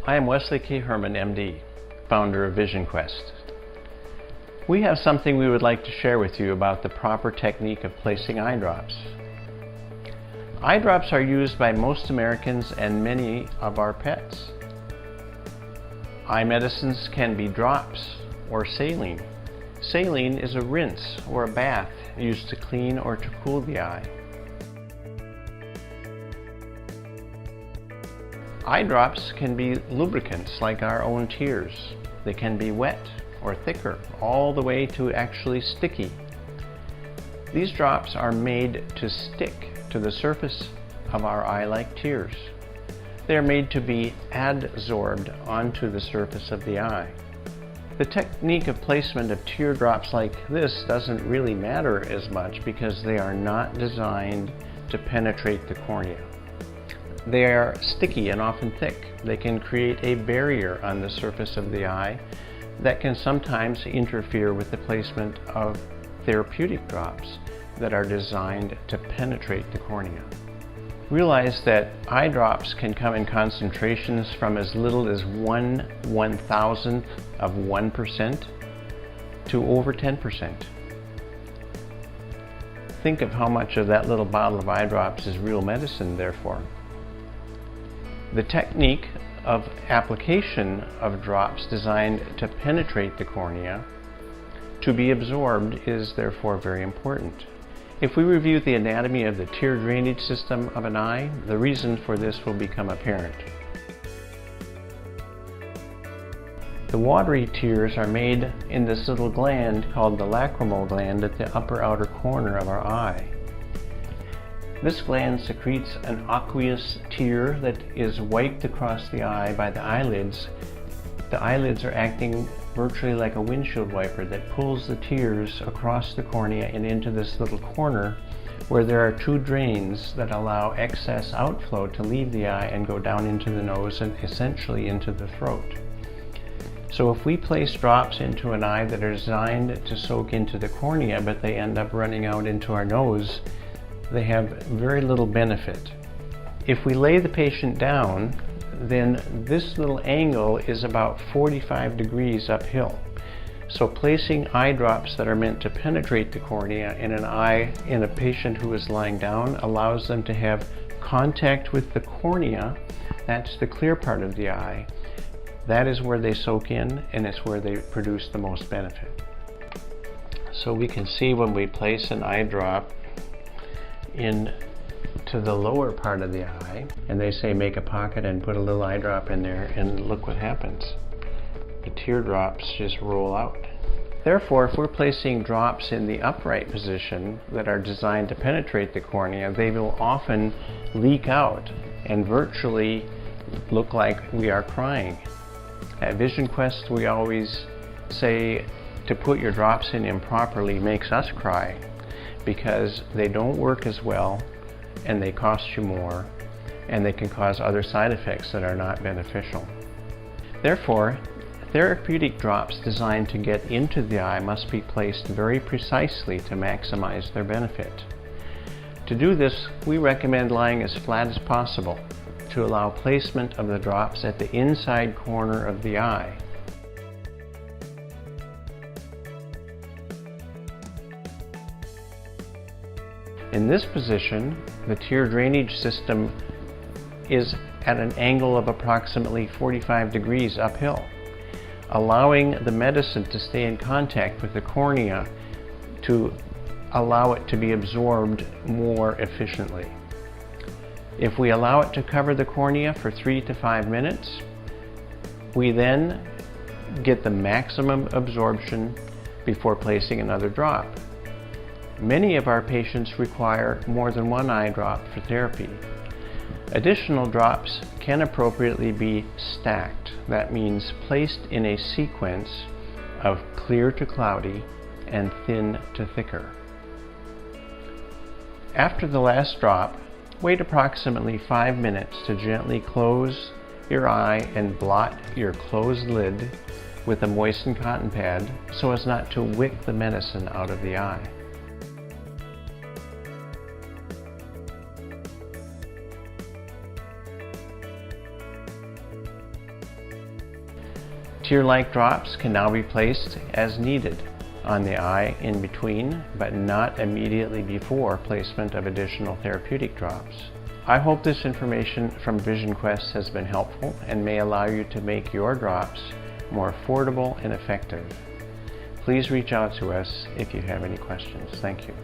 I am Wesley K. Herman, MD, founder of Vision Quest. We have something we would like to share with you about the proper technique of placing eye drops. Eye drops are used by most Americans and many of our pets. Eye medicines can be drops or saline. Saline is a rinse or a bath used to clean or to cool the eye. Eye drops can be lubricants like our own tears. They can be wet or thicker, all the way to actually sticky. These drops are made to stick to the surface of our eye like tears. They are made to be adsorbed onto the surface of the eye. The technique of placement of teardrops like this doesn't really matter as much because they are not designed to penetrate the cornea. They are sticky and often thick. They can create a barrier on the surface of the eye that can sometimes interfere with the placement of therapeutic drops that are designed to penetrate the cornea. Realize that eye drops can come in concentrations from as little as 1/1000th of 1% to over 10%. Think of how much of that little bottle of eye drops is real medicine, therefore. The technique of application of drops designed to penetrate the cornea to be absorbed is therefore very important. If we review the anatomy of the tear drainage system of an eye, the reason for this will become apparent. The watery tears are made in this little gland called the lacrimal gland at the upper outer corner of our eye. This gland secretes an aqueous tear that is wiped across the eye by the eyelids. The eyelids are acting virtually like a windshield wiper that pulls the tears across the cornea and into this little corner where there are two drains that allow excess outflow to leave the eye and go down into the nose and essentially into the throat. So if we place drops into an eye that are designed to soak into the cornea but they end up running out into our nose, they have very little benefit. If we lay the patient down, then this little angle is about 45 degrees uphill. So placing eye drops that are meant to penetrate the cornea in an eye in a patient who is lying down allows them to have contact with the cornea. That's the clear part of the eye. That is where they soak in, and it's where they produce the most benefit. So we can see when we place an eye drop into the lower part of the eye, and they say make a pocket and put a little eye drop in there, and look what happens. The teardrops just roll out. Therefore, if we're placing drops in the upright position that are designed to penetrate the cornea, they will often leak out and virtually look like we are crying. At Vision Quest, we always say to put your drops in improperly makes us cry, because they don't work as well and they cost you more and they can cause other side effects that are not beneficial. Therefore, therapeutic drops designed to get into the eye must be placed very precisely to maximize their benefit. To do this, we recommend lying as flat as possible to allow placement of the drops at the inside corner of the eye. In this position, the tear drainage system is at an angle of approximately 45 degrees uphill, allowing the medicine to stay in contact with the cornea to allow it to be absorbed more efficiently. If we allow it to cover the cornea for 3 to 5 minutes, we then get the maximum absorption before placing another drop. Many of our patients require more than one eye drop for therapy. Additional drops can appropriately be stacked. That means placed in a sequence of clear to cloudy and thin to thicker. After the last drop, wait approximately 5 minutes to gently close your eye and blot your closed lid with a moistened cotton pad so as not to wick the medicine out of the eye. Tear-like drops can now be placed as needed on the eye in between, but not immediately before placement of additional therapeutic drops. I hope this information from Vision Quest has been helpful and may allow you to make your drops more affordable and effective. Please reach out to us if you have any questions. Thank you.